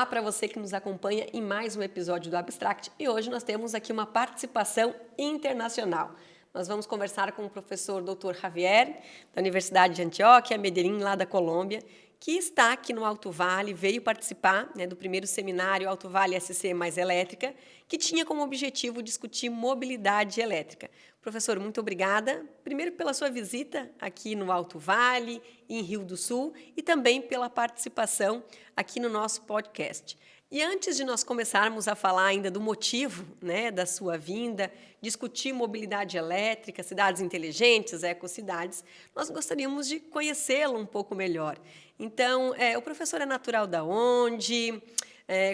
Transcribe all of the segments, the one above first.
para você que nos acompanha em mais um episódio do Abstract e hoje nós temos aqui uma participação internacional. Nós vamos conversar com o professor Dr. Javier, da Universidade de Antioquia, Medellín, lá da Colômbia, que está aqui no Alto Vale, veio participar do primeiro seminário Alto Vale SC mais Elétrica, que tinha como objetivo discutir mobilidade elétrica. Professor, muito obrigada, primeiro pela sua visita aqui no Alto Vale, em Rio do Sul, e também pela participação aqui no nosso podcast. E antes de nós começarmos a falar ainda do motivo da sua vinda, discutir mobilidade elétrica, cidades inteligentes, ecocidades, nós gostaríamos de conhecê-lo um pouco melhor. Então, o professor é natural da onde?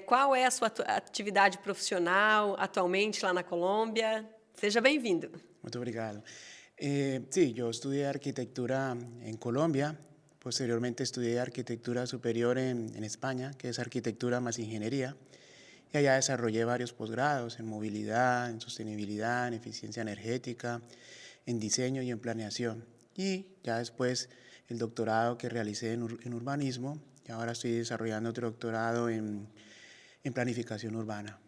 Qual é a sua atividade profissional atualmente lá na Colômbia? Seja bem-vindo. Muito obrigado. Sí, yo estudié arquitectura en Colombia. Posteriormente estudié arquitectura superior en España, que es arquitectura más ingeniería. Y allá desarrollé varios posgrados en movilidad, en sostenibilidad, en eficiencia energética, en diseño y en planeación. Y ya después el doctorado que realicé en urbanismo. Y ahora estoy desarrollando otro doctorado en planificación urbana.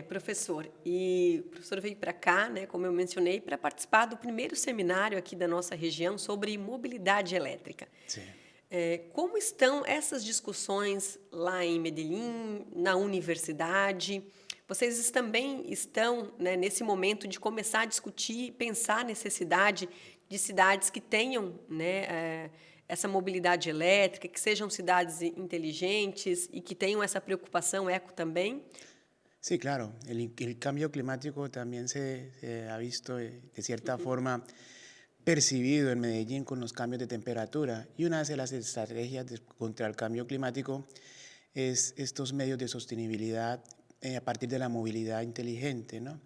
Professor, e o professor veio para cá, como eu mencionei, para participar do primeiro seminário aqui da nossa região sobre mobilidade elétrica. Sim. Como estão essas discussões lá em Medellín, na universidade? Vocês também estão nesse momento de começar a discutir, pensar a necessidade de cidades que tenham essa mobilidade elétrica, que sejam cidades inteligentes e que tenham essa preocupação eco também? Sí, claro. El cambio climático también se ha visto de cierta forma percibido en Medellín con los cambios de temperatura. Y una de las estrategias contra el cambio climático es estos medios de sostenibilidad a partir de la movilidad inteligente, ¿no?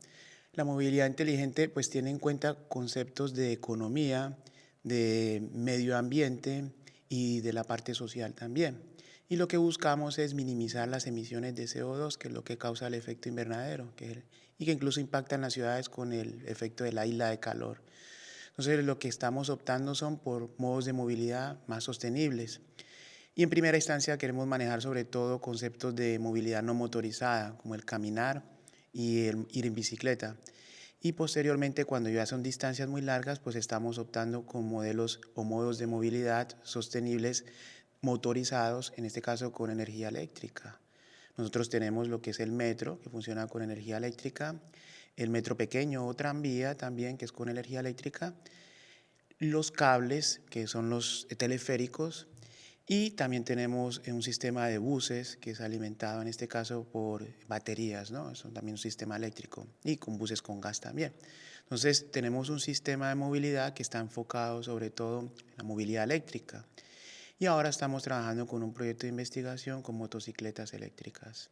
La movilidad inteligente pues tiene en cuenta conceptos de economía, de medio ambiente y de la parte social también. Y lo que buscamos es minimizar las emisiones de CO2, que es lo que causa el efecto invernadero, y que incluso impacta en las ciudades con el efecto de la isla de calor. Entonces, lo que estamos optando son por modos de movilidad más sostenibles. Y en primera instancia queremos manejar sobre todo conceptos de movilidad no motorizada, como el caminar y el ir en bicicleta. Y posteriormente, cuando ya son distancias muy largas, pues estamos optando con modelos o modos de movilidad sostenibles motorizados, en este caso con energía eléctrica. Nosotros tenemos lo que es el metro, que funciona con energía eléctrica, el metro pequeño o tranvía también, que es con energía eléctrica, los cables, que son los teleféricos, y también tenemos un sistema de buses que es alimentado en este caso por baterías, ¿no? Es también un sistema eléctrico y con buses con gas también. Entonces tenemos un sistema de movilidad que está enfocado sobre todo en la movilidad eléctrica. E agora estamos trabalhando com um projeto de investigação com motocicletas elétricas.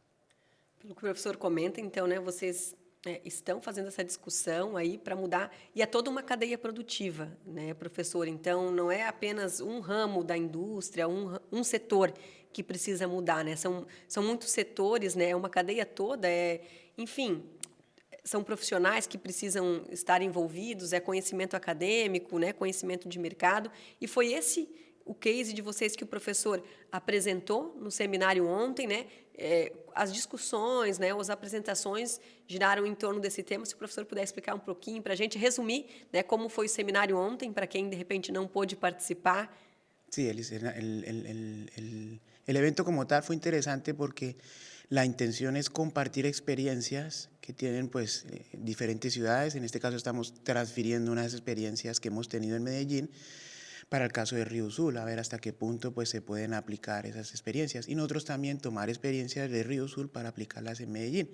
Pelo que o professor comenta, então, vocês estão fazendo essa discussão aí para mudar, e é toda uma cadeia produtiva, professor? Então, não é apenas um ramo da indústria, um setor que precisa mudar, São muitos setores, é uma cadeia toda, enfim, são profissionais que precisam estar envolvidos, é conhecimento acadêmico, conhecimento de mercado, e foi esse o case de vocês que o professor apresentou no seminário ontem, as discussões, as apresentações giraram em torno desse tema. Se o professor puder explicar um pouquinho para a gente, resumir como foi o seminário ontem, para quem de repente não pôde participar. Sí, el evento como tal fue interesante porque la intención es compartir experiencias que tienen pues diferentes ciudades. En este caso estamos transfiriendo unas experiencias que hemos tenido en Medellín para el caso de Río Sul, a ver hasta qué punto pues, se pueden aplicar esas experiencias. Y nosotros también tomar experiencias de Río Sul para aplicarlas en Medellín.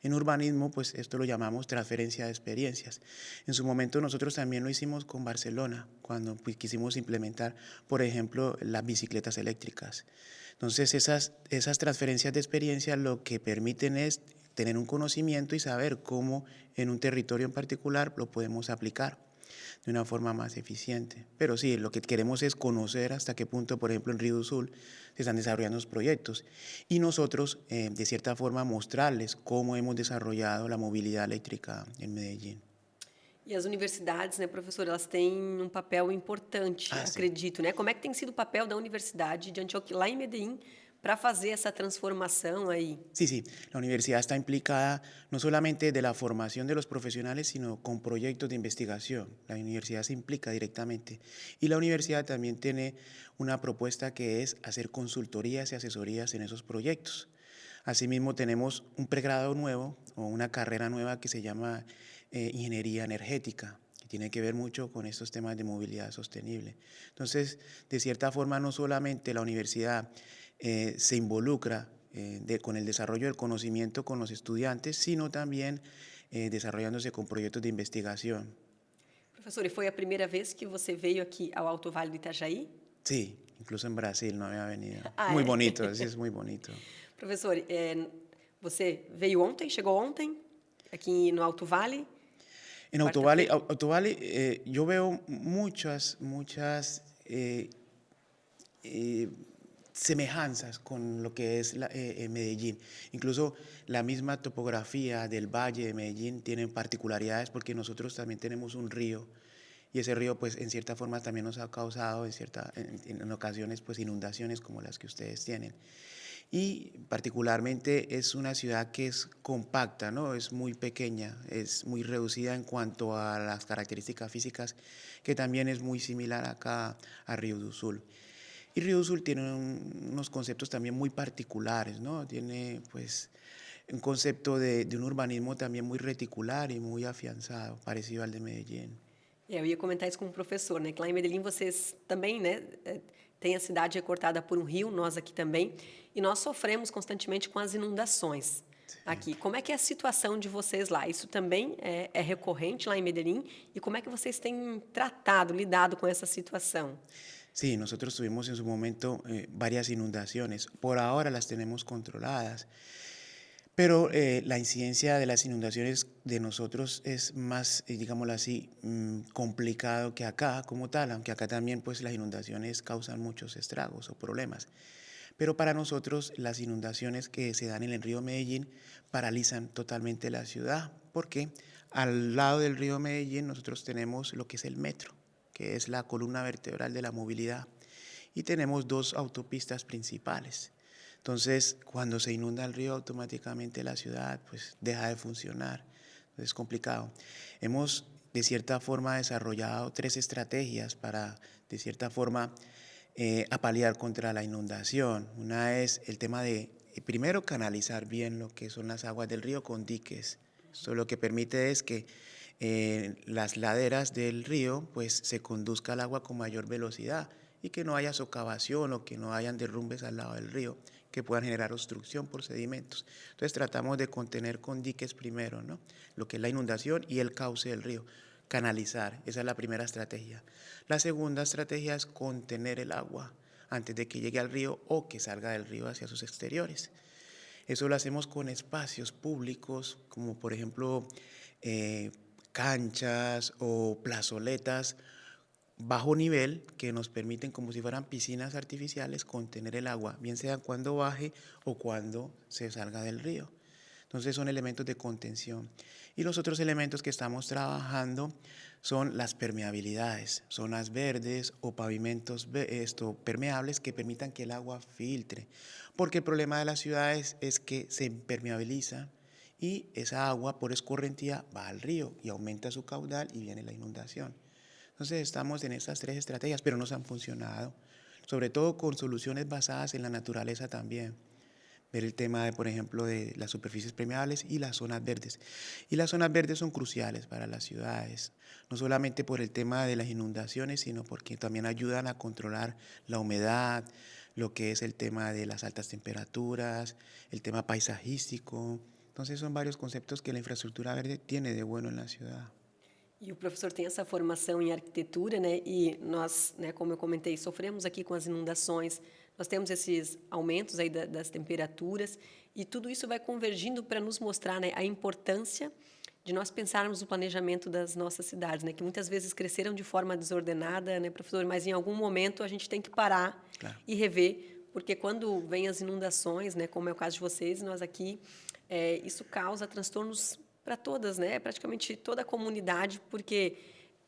En urbanismo, pues esto lo llamamos transferencia de experiencias. En su momento nosotros también lo hicimos con Barcelona, cuando pues, quisimos implementar, por ejemplo, las bicicletas eléctricas. Entonces esas transferencias de experiencias lo que permiten es tener un conocimiento y saber cómo en un territorio en particular lo podemos aplicar de una forma más eficiente. Pero sí, lo que queremos es conocer hasta qué punto, por ejemplo, en Río do Sul se están desarrollando los proyectos y nosotros, de cierta forma, mostrarles cómo hemos desarrollado la movilidad eléctrica en Medellín. E as universidades, professor, elas têm um papel importante, acredito, Como é que tem sido o papel da Universidade de Antioquia, lá em Medellín, para fazer essa transformação aí? Sí, sí, la universidad está implicada no solamente de la formación de los profesionales, sino con proyectos de investigación. La universidad se implica directamente. Y la universidad también tiene una propuesta que es hacer consultorías y asesorías en esos proyectos. Asimismo, tenemos un pregrado nuevo o una carrera nueva que se llama Ingeniería Energética, que tiene que ver mucho con estos temas de movilidad sostenible. Entonces, de cierta forma, no solamente la universidad se involucra con el desarrollo del conocimiento con los estudiantes, sino también desarrollándose con proyectos de investigación. Professor, e foi a primeira vez que você veio aqui ao Alto Vale do Itajaí? Sí, incluso en Brasil no había venido. Ah, Muy é? bonito, sí, es muy bonito. Professor, você veio ontem, chegou ontem, aqui no Alto Vale? En Alto Vale, Cuarta-feira. Alto Vale yo veo muchas eh, semejanzas con lo que es Medellín. Incluso la misma topografía del Valle de Medellín tiene particularidades porque nosotros también tenemos un río y ese río pues en cierta forma también nos ha causado en ocasiones pues inundaciones como las que ustedes tienen. Y particularmente es una ciudad que es compacta, ¿no? Es muy pequeña, es muy reducida en cuanto a las características físicas, que también es muy similar acá a Río do Sul. Y Río do Sul tiene unos conceptos también muy particulares, ¿no? Tiene pues un concepto de un urbanismo también muy reticular y muy afianzado, parecido al de Medellín. Eu ia comentar isso com o professor, né? Que lá em Medellín vocês também, né? Tem a cidade recortada por um rio, nós aqui também, e nós sofremos constantemente com as inundações aqui. Como é que é a situação de vocês lá? Isso também é recorrente lá em Medellín? E como é que vocês têm tratado, lidado com essa situação? Sí, nosotros tuvimos en su momento varias inundaciones. Por ahora las tenemos controladas. Pero la incidencia de las inundaciones de nosotros es más, digámoslo así, complicado que acá como tal, aunque acá también pues las inundaciones causan muchos estragos o problemas. Pero para nosotros las inundaciones que se dan en el río Medellín paralizan totalmente la ciudad, porque al lado del río Medellín nosotros tenemos lo que es el metro, que es la columna vertebral de la movilidad, y tenemos dos autopistas principales. Entonces, cuando se inunda el río, automáticamente la ciudad pues, deja de funcionar. Entonces, es complicado. Hemos, de cierta forma, desarrollado 3 estrategias para, de cierta forma, apalear contra la inundación. Una es el tema de, primero, canalizar bien lo que son las aguas del río con diques. Esto lo que permite es que las laderas del río pues, se conduzca el agua con mayor velocidad y que no haya socavación o que no hayan derrumbes al lado del río que puedan generar obstrucción por sedimentos. Entonces tratamos de contener con diques primero, ¿no? Lo que es la inundación y el cauce del río, canalizar, esa es la primera estrategia. La segunda estrategia es contener el agua antes de que llegue al río o que salga del río hacia sus exteriores. Eso lo hacemos con espacios públicos como por ejemplo canchas o plazoletas bajo nivel que nos permiten, como si fueran piscinas artificiales, contener el agua, bien sea cuando baje o cuando se salga del río. Entonces son elementos de contención. Y los otros elementos que estamos trabajando son las permeabilidades, zonas verdes o pavimentos permeables que permitan que el agua filtre. Porque el problema de las ciudades es que se impermeabiliza y esa agua por escorrentía va al río y aumenta su caudal y viene la inundación. Entonces estamos en estas 3 estrategias, pero nos han funcionado, sobre todo con soluciones basadas en la naturaleza también. Ver el tema, por ejemplo, de las superficies permeables y las zonas verdes. Y las zonas verdes son cruciales para las ciudades, no solamente por el tema de las inundaciones, sino porque también ayudan a controlar la humedad, lo que es el tema de las altas temperaturas, el tema paisajístico. Entonces son varios conceptos que la infraestructura verde tiene de bueno en la ciudad. E o professor tem essa formação em arquitetura, né? E nós, né, como eu comentei, sofremos aqui com as inundações, nós temos esses aumentos aí das temperaturas e tudo isso vai convergindo para nos mostrar, né, a importância de nós pensarmos o planejamento das nossas cidades, né? Que muitas vezes cresceram de forma desordenada, né, professor? Mas em algum momento a gente tem que parar e rever, porque quando vem as inundações, né, como é o caso de vocês, nós aqui, isso causa transtornos para todas, né? Praticamente toda a comunidade, porque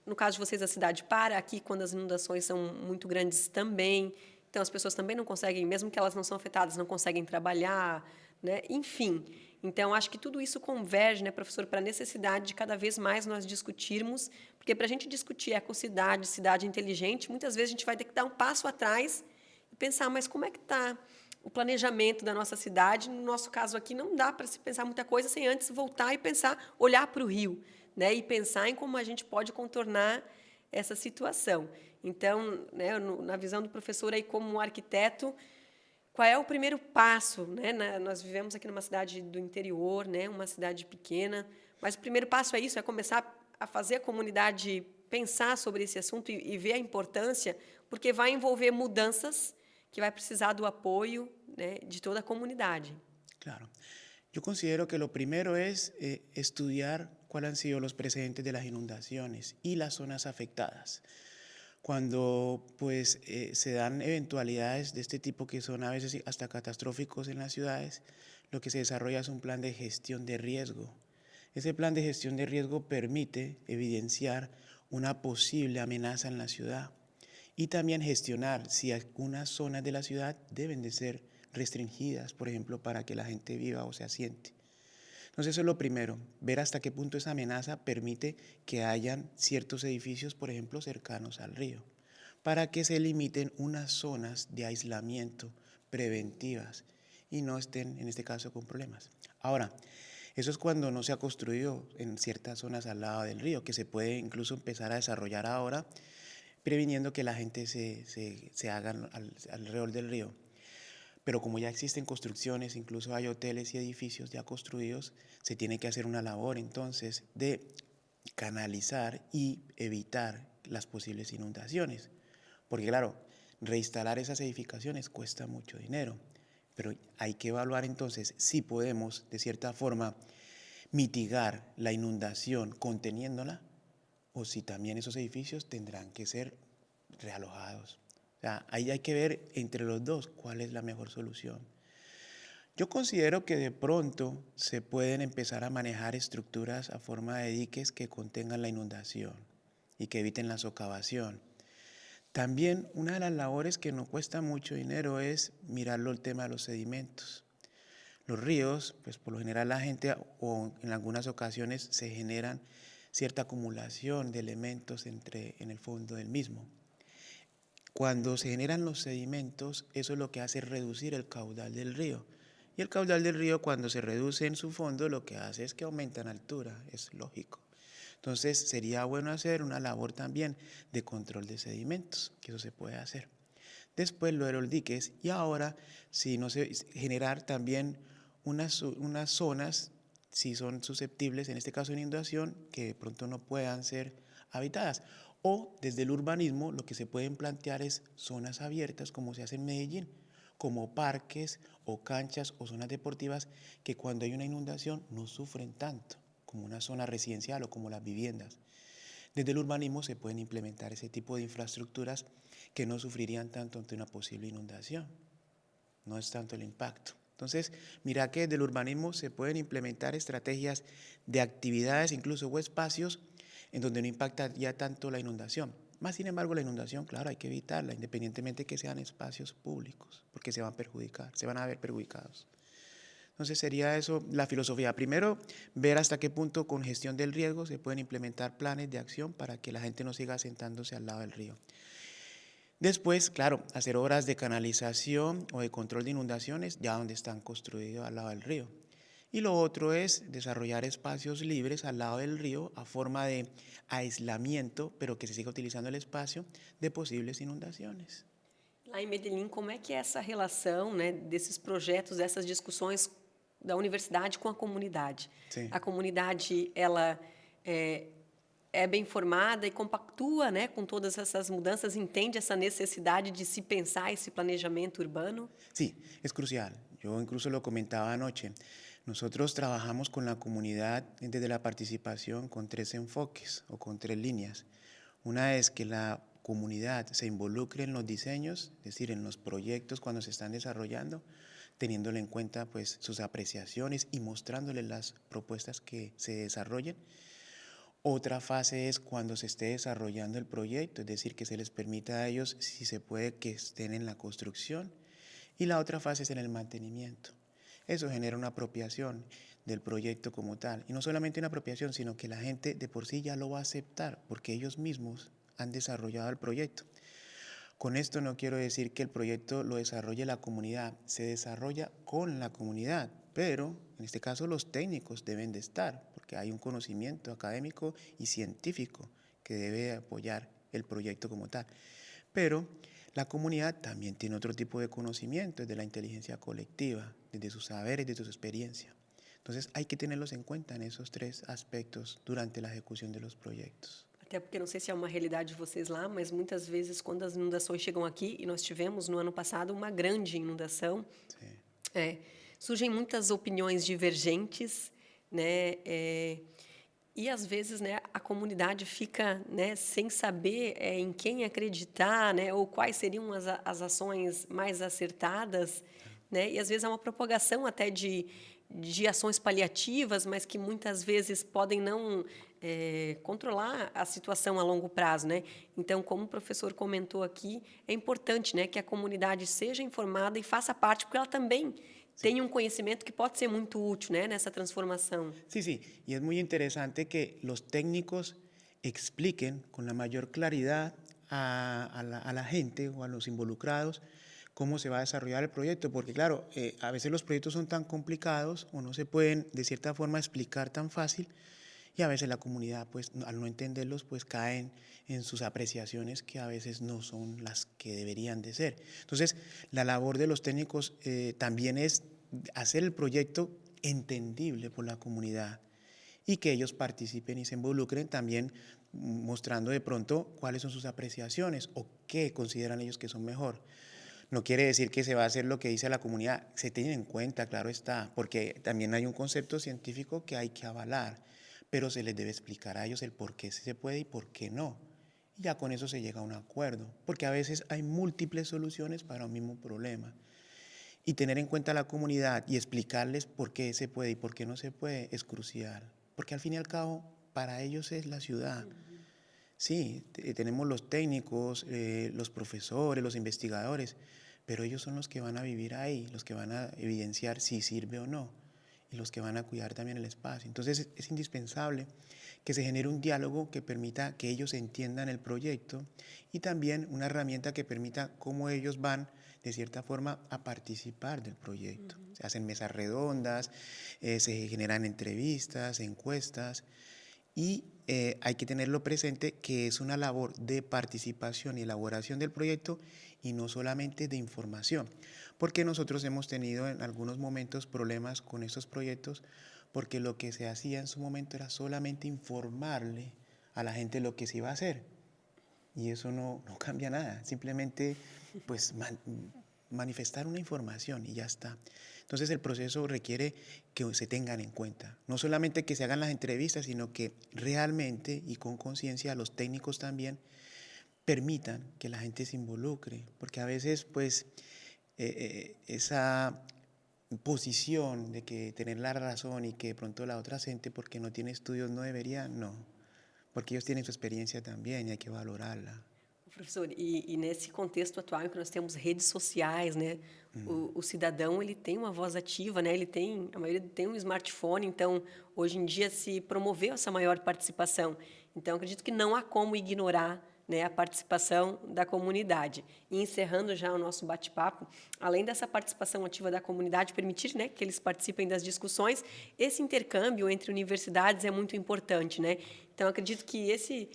no caso de vocês a cidade para aqui quando as inundações são muito grandes também. Então, as pessoas também não conseguem, mesmo que elas não são afetadas, não conseguem trabalhar, né? Enfim. Então, acho que tudo isso converge, né, professor, para a necessidade de cada vez mais nós discutirmos, porque para a gente discutir ecocidade, cidade inteligente, muitas vezes a gente vai ter que dar um passo atrás e pensar, mas como é que está o planejamento da nossa cidade? No nosso caso aqui, não dá para se pensar muita coisa sem antes voltar e pensar, olhar para o rio, né, e pensar em como a gente pode contornar essa situação. Então, né, na visão do professor aí como um arquiteto, qual é o primeiro passo, né? Nós vivemos aqui numa cidade do interior, né? Uma cidade pequena, mas o primeiro passo é isso, é começar a fazer a comunidade pensar sobre esse assunto e ver a importância, porque vai envolver mudanças que vai precisar do apoio, né, de toda a comunidade. Claro. Yo considero que lo primero es estudiar cuáles han sido los precedentes de las inundaciones y las zonas afectadas. Cuando pues se dan eventualidades de este tipo que son a veces hasta catastróficos en las ciudades, lo que se desarrolla es un plan de gestión de riesgo. Ese plan de gestión de riesgo permite evidenciar una posible amenaza en la ciudad y también gestionar si algunas zonas de la ciudad deben de ser restringidas, por ejemplo, para que la gente viva o se asiente. Entonces eso es lo primero, ver hasta qué punto esa amenaza permite que hayan ciertos edificios, por ejemplo, cercanos al río, para que se limiten unas zonas de aislamiento preventivas y no estén, en este caso, con problemas. Ahora, eso es cuando no se ha construido en ciertas zonas al lado del río, que se puede incluso empezar a desarrollar ahora, previniendo que la gente se haga alrededor del río. Pero como ya existen construcciones, incluso hay hoteles y edificios ya construidos, se tiene que hacer una labor entonces de canalizar y evitar las posibles inundaciones. Porque claro, reinstalar esas edificaciones cuesta mucho dinero, pero hay que evaluar entonces si podemos de cierta forma mitigar la inundación conteniéndola o si también esos edificios tendrán que ser realojados. O sea, ahí hay que ver entre los dos cuál es la mejor solución. Yo considero que de pronto se pueden empezar a manejar estructuras a forma de diques que contengan la inundación y que eviten la socavación. También una de las labores que no cuesta mucho dinero es mirarlo el tema de los sedimentos. Los ríos, pues por lo general la gente o en algunas ocasiones se generan cierta acumulación de elementos en el fondo del mismo. Cuando se generan los sedimentos, eso es lo que hace reducir el caudal del río. Y el caudal del río, cuando se reduce en su fondo, lo que hace es que aumenta en altura, es lógico. Entonces, sería bueno hacer una labor también de control de sedimentos, que eso se puede hacer. Después lo de los diques y ahora, si no se generar también unas zonas, si son susceptibles, en este caso de inundación, que de pronto no puedan ser habitadas. O desde el urbanismo lo que se pueden plantear es zonas abiertas como se hace en Medellín, como parques o canchas o zonas deportivas que cuando hay una inundación no sufren tanto como una zona residencial o como las viviendas. Desde el urbanismo se pueden implementar ese tipo de infraestructuras que no sufrirían tanto ante una posible inundación. No es tanto el impacto. Entonces, mira que desde el urbanismo se pueden implementar estrategias de actividades, incluso o espacios, en donde no impacta ya tanto la inundación. Más sin embargo, la inundación, claro, hay que evitarla, independientemente de que sean espacios públicos, porque se van a perjudicar, se van a ver perjudicados. Entonces sería eso la filosofía. Primero, ver hasta qué punto con gestión del riesgo se pueden implementar planes de acción para que la gente no siga asentándose al lado del río. Después, claro, hacer obras de canalización o de control de inundaciones ya donde están construidos al lado del río. Y lo otro es desarrollar espacios libres al lado del río a forma de aislamiento, pero que se siga utilizando el espacio de posibles inundaciones. Lá em Medellín, como é que é essa relação, né, desses projetos, dessas discussões da universidade com a comunidade? Sim. A comunidade, ela é bem formada e compactua, né, com todas essas mudanças, entende essa necessidade de se pensar esse planejamento urbano? Sí, es crucial. Yo incluso lo comentaba anoche. Nosotros trabajamos con la comunidad desde la participación con 3 enfoques o con 3 líneas. Una es que la comunidad se involucre en los diseños, es decir, en los proyectos cuando se están desarrollando, teniéndole en cuenta pues sus apreciaciones y mostrándoles las propuestas que se desarrollen. Otra fase es cuando se esté desarrollando el proyecto, es decir, que se les permita a ellos, si se puede, que estén en la construcción. Y la otra fase es en el mantenimiento. Eso genera una apropiación del proyecto como tal. Y no solamente una apropiación, sino que la gente de por sí ya lo va a aceptar, porque ellos mismos han desarrollado el proyecto. Con esto no quiero decir que el proyecto lo desarrolle la comunidad, se desarrolla con la comunidad, pero en este caso los técnicos deben de estar, porque hay un conocimiento académico y científico que debe apoyar el proyecto como tal. Pero la comunidad también tiene otro tipo de conocimientos de la inteligencia colectiva, desde sus saberes, desde su experiencia. Entonces hay que tenerlos en cuenta en esos tres aspectos durante la ejecución de los proyectos. Até porque não sei se é uma realidade de vocês lá, mas muitas vezes quando as inundações chegam aqui, e nós tivemos no ano passado uma grande inundação, Sí. surgem muitas opiniões divergentes, né? E às vezes, né, a comunidade fica, né, sem saber em quem acreditar, né, ou quais seriam as ações mais acertadas, né? E às vezes há uma propagação até de ações paliativas, mas que muitas vezes podem não controlar a situação a longo prazo, né? Então, como o professor comentou aqui, é importante, né, que a comunidade seja informada e faça parte, porque ela também tem um conhecimento que pode ser muito útil, né, nessa transformação. Sí, sí, y es muy interesante que los técnicos expliquen con la mayor claridad a la gente o a los involucrados cómo se va a desarrollar el proyecto, porque claro, a veces los proyectos son tan complicados o no se pueden de cierta forma explicar tan fácil y a veces la comunidad, pues al no entenderlos, pues caen en sus apreciaciones que a veces no son las que deberían de ser. Entonces, la labor de los técnicos también es hacer el proyecto entendible por la comunidad y que ellos participen y se involucren también mostrando de pronto cuáles son sus apreciaciones o qué consideran ellos que son mejor. No quiere decir que se va a hacer lo que dice la comunidad, se tiene en cuenta, claro está, porque también hay un concepto científico que hay que avalar, pero se les debe explicar a ellos el por qué se puede y por qué no. Y ya con eso se llega a un acuerdo, porque a veces hay múltiples soluciones para un mismo problema. Y tener en cuenta a la comunidad y explicarles por qué se puede y por qué no se puede es crucial, porque al fin y al cabo para ellos es la ciudad. Sí, tenemos los técnicos, los profesores, los investigadores, pero ellos son los que van a vivir ahí, los que van a evidenciar si sirve o no, y los que van a cuidar también el espacio. Entonces es indispensable que se genere un diálogo que permita que ellos entiendan el proyecto y también una herramienta que permita cómo ellos van, de cierta forma, a participar del proyecto. Se hacen mesas redondas, se generan entrevistas, encuestas, y hay que tenerlo presente que es una labor de participación y elaboración del proyecto y no solamente de información, porque nosotros hemos tenido en algunos momentos problemas con estos proyectos porque lo que se hacía en su momento era solamente informarle a la gente lo que se iba a hacer y eso no cambia nada, simplemente pues manifestar una información y ya está. Entonces el proceso requiere que se tengan en cuenta, no solamente que se hagan las entrevistas, sino que realmente y con conciencia los técnicos también permitan que la gente se involucre, porque a veces pues esa posición de que tener la razón y que de pronto la otra gente porque no tiene estudios no debería, no, porque ellos tienen su experiencia también y hay que valorarla. Professor, e nesse contexto atual em que nós temos redes sociais, né, o cidadão ele tem uma voz ativa, né, a maioria tem um smartphone, então hoje em dia se promoveu essa maior participação. Então acredito que não há como ignorar, né, a participação da comunidade. E encerrando já o nosso bate-papo, além dessa participação ativa da comunidade, permitir, né, que eles participem das discussões, esse intercâmbio entre universidades é muito importante, né? Então acredito que esse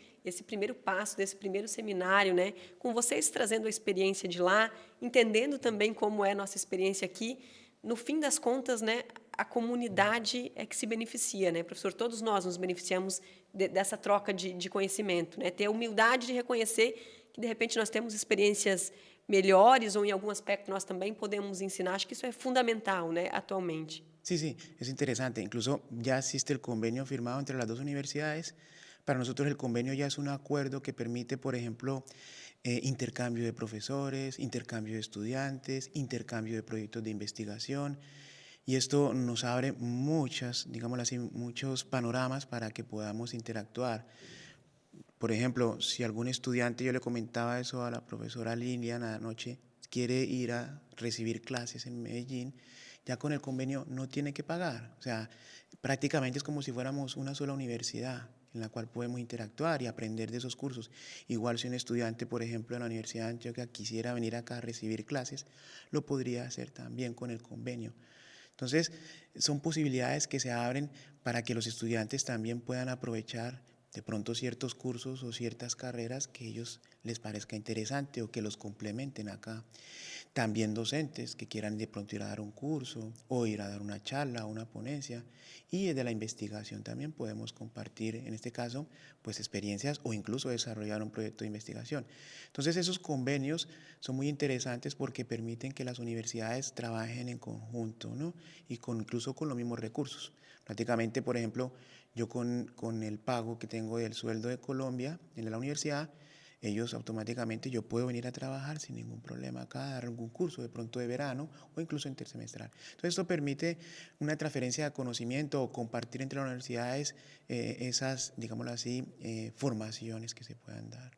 primeiro passo desse primeiro seminário, né, com vocês trazendo a experiência de lá, entendendo também como é a nossa experiência aqui, no fim das contas, né, a comunidade é que se beneficia, né, professor? Todos nós nos beneficiamos dessa troca de conhecimento, né? Ter a humildade de reconhecer que, de repente, nós temos experiências melhores ou, em algum aspecto, nós também podemos ensinar. Acho que isso é fundamental, né, atualmente. Sí, sí, es interesante. Incluso ya existe el convenio firmado entre las dos universidades. Para nosotros el convenio ya es un acuerdo que permite, por ejemplo, intercambio de profesores, intercambio de estudiantes, intercambio de proyectos de investigación. Y esto nos abre digámoslo así, muchos panoramas para que podamos interactuar. Por ejemplo, si algún estudiante, yo le comentaba eso a la profesora Lilian anoche, quiere ir a recibir clases en Medellín, ya con el convenio no tiene que pagar. O sea, prácticamente es como si fuéramos una sola universidad en la cual podemos interactuar y aprender de esos cursos. Igual si un estudiante, por ejemplo, de la Universidad de Antioquia quisiera venir acá a recibir clases, lo podría hacer también con el convenio. Entonces, son posibilidades que se abren para que los estudiantes también puedan aprovechar de pronto ciertos cursos o ciertas carreras que a ellos les parezca interesante o que los complementen acá. También docentes que quieran de pronto ir a dar un curso o ir a dar una charla o una ponencia. Y desde la investigación también podemos compartir, en este caso, pues experiencias o incluso desarrollar un proyecto de investigación. Entonces esos convenios son muy interesantes porque permiten que las universidades trabajen en conjunto, ¿no? Y incluso con los mismos recursos. Prácticamente, por ejemplo, yo con el pago que tengo del sueldo de Colombia en la universidad, ellos automáticamente yo puedo venir a trabajar sin ningún problema acá, dar algún curso de pronto de verano o incluso intersemestral. Entonces esto permite una transferencia de conocimiento o compartir entre las universidades esas, digámoslo así, formaciones que se puedan dar.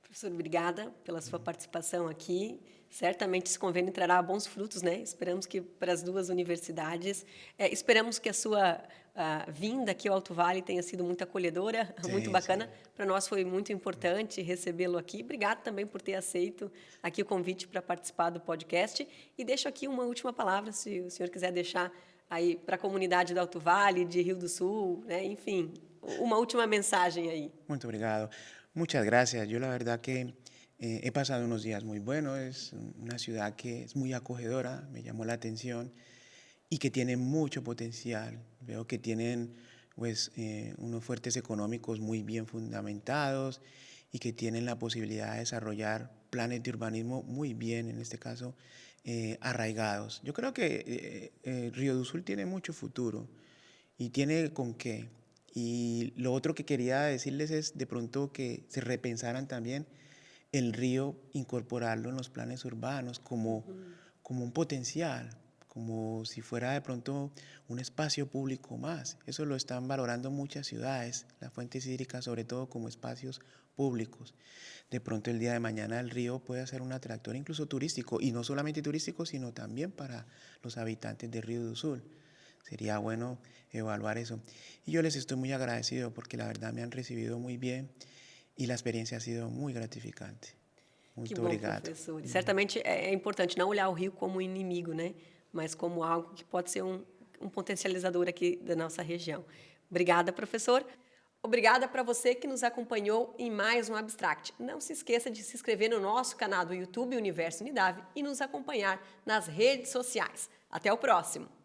Professor, obrigada pela sua participação aqui. Certamente esse convênio trará bons frutos, né? Esperamos que para as duas universidades. Esperamos que a sua vinda aqui ao Alto Vale tenha sido muito acolhedora, muito bacana. Para nós foi muito importante recebê-lo aqui. Obrigado também por ter aceito aqui o convite para participar do podcast. E deixo aqui uma última palavra, se o senhor quiser deixar aí para a comunidade do Alto Vale, de Rio do Sul, né? Enfim, uma última mensagem aí. Muito obrigado. Muchas gracias. Yo la verdad que he pasado unos días muy buenos. Es una ciudad que es muy acogedora, me llamó la atención y que tiene mucho potencial. Veo que tienen pues, unos fuertes económicos muy bien fundamentados y que tienen la posibilidad de desarrollar planes de urbanismo muy bien, en este caso, arraigados. Yo creo que Río do Sul tiene mucho futuro y tiene con qué. Y lo otro que quería decirles es de pronto que se repensaran también el río, incorporarlo en los planes urbanos como un potencial, como si fuera de pronto un espacio público más. Eso lo están valorando muchas ciudades, las fuentes hídricas sobre todo como espacios públicos. De pronto el día de mañana el río puede ser un atractor incluso turístico, y no solamente turístico, sino también para los habitantes de Río do Sul. Sería bueno evaluar eso. Y yo les estoy muy agradecido porque la verdad me han recibido muy bien y la experiencia ha sido muy gratificante. Que Muito bom, obrigado. professor. E certamente é importante não olhar o rio como inimigo, né? Mas como algo que pode ser um potencializador aqui da nossa região. Obrigada, professor. Obrigada para você que nos acompanhou em mais um Abstract. Não se esqueça de se inscrever no nosso canal do YouTube Universo Unidade e nos acompanhar nas redes sociais. Até o próximo!